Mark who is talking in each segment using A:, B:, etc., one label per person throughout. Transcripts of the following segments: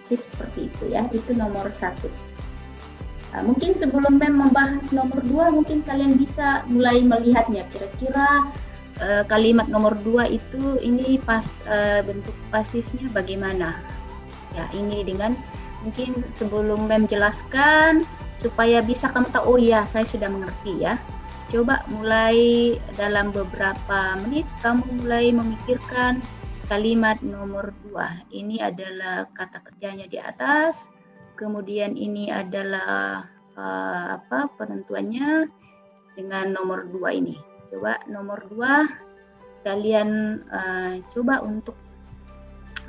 A: Sip, seperti itu ya. Itu nomor 1. Mungkin sebelum membahas nomor 2, mungkin kalian bisa mulai melihatnya. Kira-kira kalimat nomor 2 itu ini bentuk pasifnya bagaimana? Ya, ini dengan mungkin sebelum jelaskan supaya bisa kamu tahu, oh ya saya sudah mengerti ya. Coba mulai dalam beberapa menit kamu mulai memikirkan kalimat nomor 2. Ini adalah kata kerjanya di atas. Kemudian ini adalah penentuannya dengan nomor 2 ini. Coba nomor 2 kalian coba untuk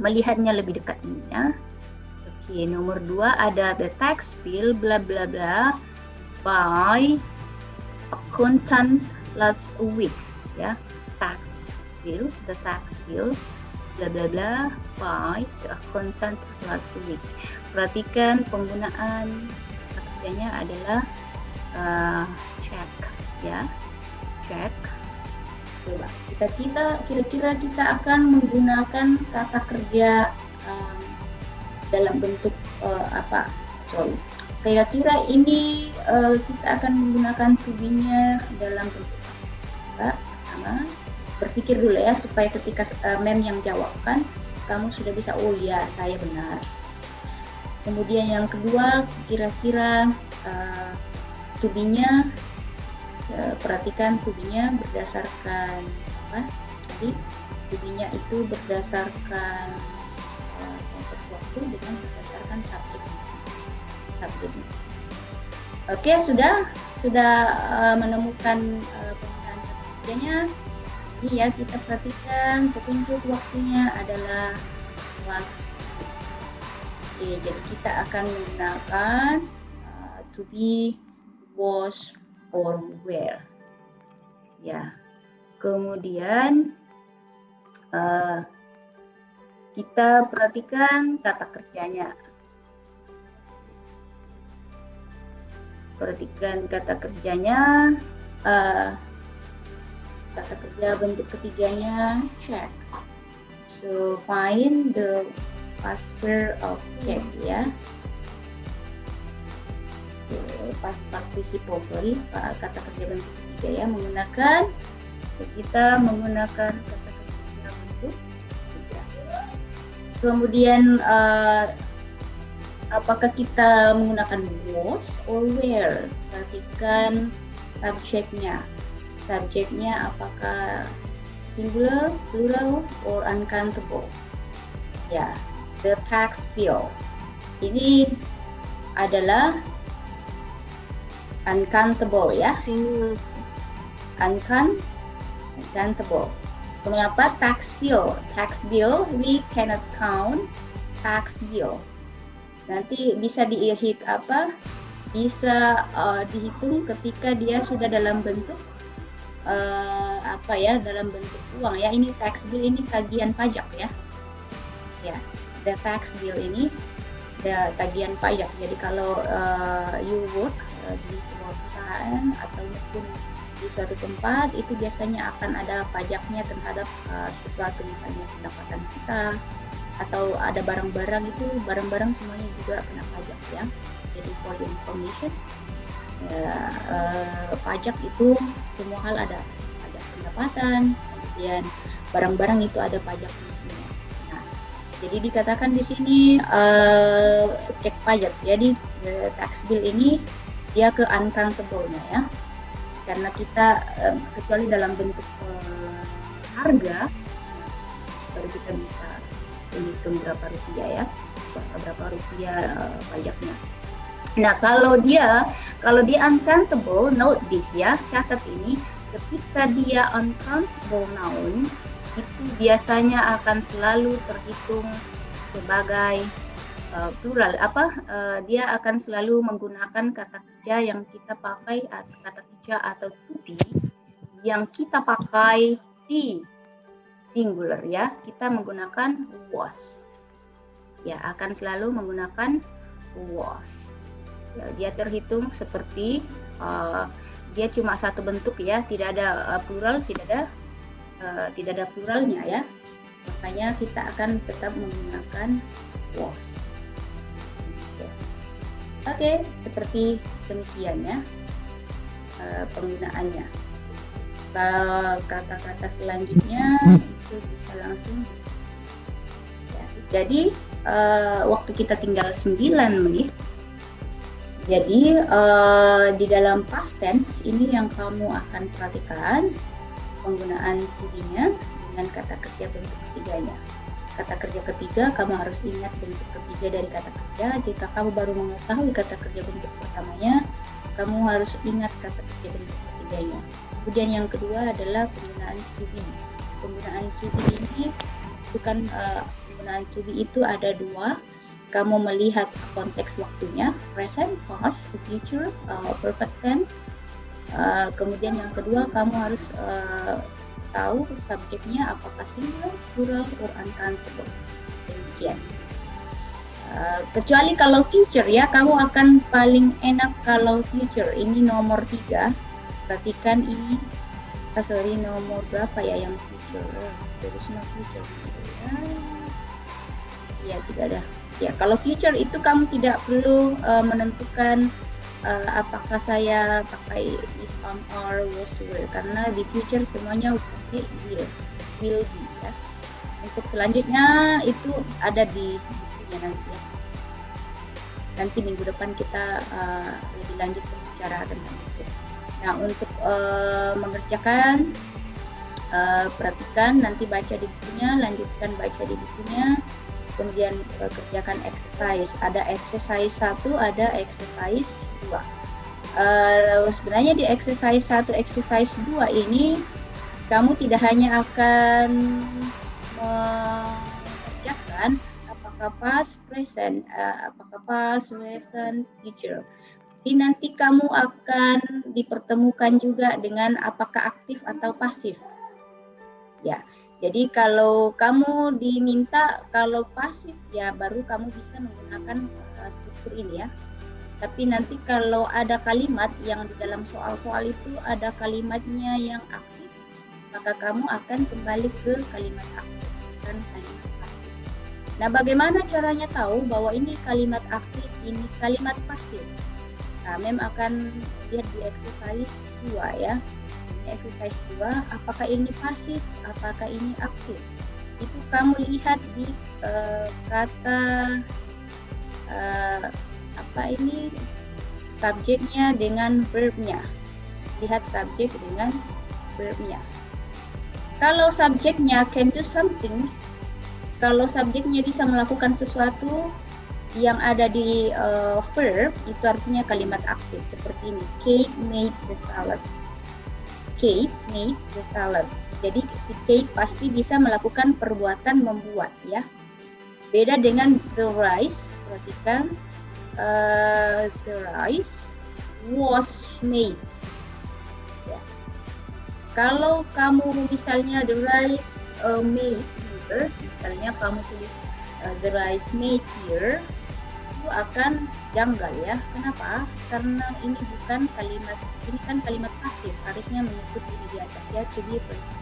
A: melihatnya lebih dekat ini ya. Oke, nomor 2 ada the tax bill bla bla bla by accountant last week ya. The tax bill bla bla bla by the accountant last week. Perhatikan penggunaan kerjanya adalah check ya. Check. Coba kita kira-kira kita akan menggunakan kata kerja dalam bentuk kira-kira ini kita akan menggunakan to be-nya dalam bentuk apa? Pertama, berpikir dulu ya supaya ketika yang jawab kan kamu sudah bisa, oh ya saya benar. Kemudian yang kedua, kira-kira to be-nya perhatikan to be-nya berdasarkan apa? Jadi to be-nya itu berdasarkan waktu dengan berdasarkan subjek. Oke, sudah menemukan penggunaan kata kerjanya. Ini ya kita perhatikan petunjuk waktunya adalah was. Oke, jadi kita akan menggunakan to be, was, or were. Ya. Kemudian kita perhatikan kata kerjanya. Perhatikan kata kerjanya. Kata kerja bentuk ketiganya check. So find the past of check ya. Past participle, kata kerja bentuk ketiga ya, kita menggunakan kata kerja bentuk ketiga. Kemudian apakah kita menggunakan was or were? Perhatikan subjeknya. Subjeknya apakah singular, plural, or uncountable? Ya, the tax bill. Ini adalah uncountable ya.
B: Singular.
A: Uncountable. Mengapa tax bill? Tax bill we cannot count tax bill. Nanti bisa dihitung ketika dia sudah dalam bentuk dalam bentuk uang ya. Ini tax bill, ini tagihan pajak ya. Ya, the tax bill ini tagihan pajak. Jadi kalau you work di sebuah perusahaan ataupun di suatu tempat, itu biasanya akan ada pajaknya terhadap sesuatu, misalnya pendapatan kita atau ada barang-barang, itu barang-barang semuanya juga kena pajak ya. Jadi for your information, pajak itu semua hal ada pendapatan, kemudian barang-barang itu ada pajaknya semua. Nah, jadi dikatakan di sini cek pajak. Jadi tax bill ini dia ke uncountable-nya ya, karena kita kecuali dalam bentuk harga baru kita bisa hitung berapa rupiah ya, berapa rupiah pajaknya. Nah, kalau dia uncountable, note this ya, catat ini, ketika dia uncountable noun itu biasanya akan selalu terhitung sebagai plural. Dia akan selalu menggunakan kata kerja yang kita pakai, kata kerja atau to be yang kita pakai di singular ya. Kita menggunakan was. Ya, akan selalu menggunakan was. Ya, dia terhitung seperti dia cuma satu bentuk ya, tidak ada plural, tidak ada pluralnya ya. Makanya kita akan tetap menggunakan was. Oke, seperti demikian ya penggunaannya. Kata-kata selanjutnya itu bisa langsung ya. Jadi waktu kita tinggal 9 menit. Jadi di dalam past tense ini yang kamu akan perhatikan penggunaan to be-nya dengan kata kerja bentuk ketiganya. Kata kerja ketiga kamu harus ingat bentuk ketiga dari kata kerja. Jika kamu baru mengetahui kata kerja bentuk pertamanya, kamu harus ingat kata kerja bentuk ketiganya. Kemudian yang kedua adalah penggunaan to be. Penggunaan to be ini bukan penggunaan to be itu ada dua. Kamu melihat konteks waktunya, present, past, future, perfect tense. Kemudian yang kedua kamu harus tahu subjeknya apakah singular, plural, or uncountable. Demikian. Kecuali kalau future ya, kamu akan paling enak kalau future. Ini nomor 3. Perhatikan ini. Nomor berapa ya yang future? There is no future. Ya, tidak ada. Ya, kalau future itu kamu tidak perlu menentukan apakah saya pakai is, on, or, was, were, karena di future semuanya pakai will be ya. Untuk selanjutnya itu ada di bukunya nanti ya. Nanti minggu depan kita lebih lanjut berbicara tentang itu. Nah, untuk mengerjakan perhatikan, nanti baca di bukunya, lanjutkan baca di bukunya. Kemudian kerjakan exercise. Ada exercise 1, ada exercise 2. Sebenarnya di exercise 1, exercise 2 ini kamu tidak hanya akan mengerjakan apakah past, present, future. Jadi nanti kamu akan dipertemukan juga dengan apakah aktif atau pasif. Ya. Jadi kalau kamu diminta kalau pasif ya baru kamu bisa menggunakan struktur ini ya. Tapi nanti kalau ada kalimat yang di dalam soal-soal itu ada kalimatnya yang aktif, maka kamu akan kembali ke kalimat aktif dan kalimat pasif. Nah, bagaimana caranya tahu bahwa ini kalimat aktif, ini kalimat pasif? Nah, Mem akan lihat di exercise 2 ya. Exercise 2, apakah ini pasif, apakah ini aktif? Itu kamu lihat di kata subjeknya dengan verbnya. Lihat subjek dengan verbnya. Kalau subjeknya can do something, kalau subjeknya bisa melakukan sesuatu yang ada di verb, itu artinya kalimat aktif. Seperti ini, Kate made the salad. Kate made the salad. Jadi si Kate pasti bisa melakukan perbuatan membuat ya. Beda dengan the rice. Perhatikan the rice was made. Ya. Kalau kamu misalnya the rice made here, misalnya kamu tulis the rice made here, itu akan janggal ya. Kenapa? Karena ini bukan kalimat, ini kan kalimat pasif, harusnya mengikut ini di atas ya, to be person.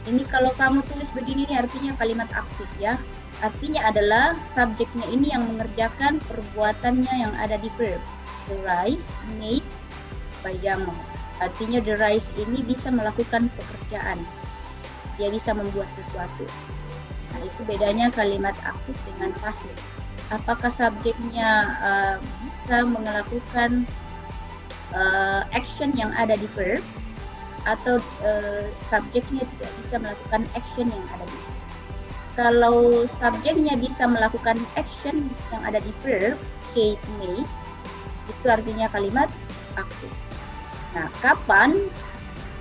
A: Ini kalau kamu tulis begini ini artinya kalimat aktif ya. Artinya adalah subjeknya ini yang mengerjakan perbuatannya yang ada di verb. The rice made by Jamal. Artinya the rice ini bisa melakukan pekerjaan. Dia bisa membuat sesuatu. Nah, itu bedanya kalimat aktif dengan pasif. Apakah subjeknya bisa melakukan action yang ada di verb atau subjeknya tidak bisa melakukan action yang ada di verb. Kalau subjeknya bisa melakukan action yang ada di verb, Kate made, itu artinya kalimat aktif. Nah, kapan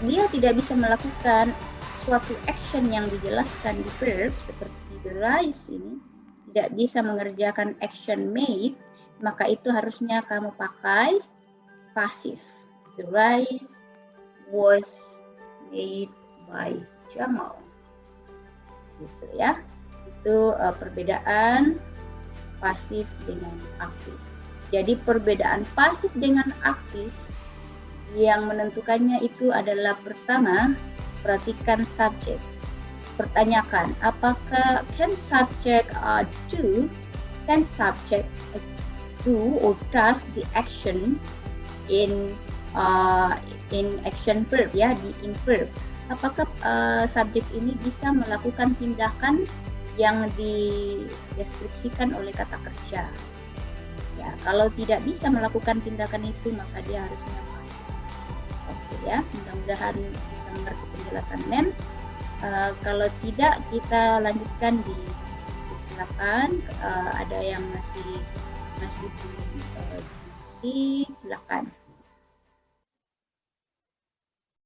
A: dia tidak bisa melakukan suatu action yang dijelaskan di verb seperti the rice ini, tidak bisa mengerjakan action made, maka itu harusnya kamu pakai pasif. The rice was made by Jamal. Gitu ya. Itu perbedaan pasif dengan aktif. Jadi perbedaan pasif dengan aktif yang menentukannya itu adalah pertama, perhatikan subjek. Pertanyakan, apakah can subject do, can subject do or does the action in action verb, ya, di in verb. Apakah subjek ini bisa melakukan tindakan yang dideskripsikan oleh kata kerja? Ya, kalau tidak bisa melakukan tindakan itu, maka dia harusnya masuk. Oke ya, mudah-mudahan bisa mengerti penjelasan Mem. Kalau tidak, kita lanjutkan di diskusi. Silakan, ada yang masih belum silakan.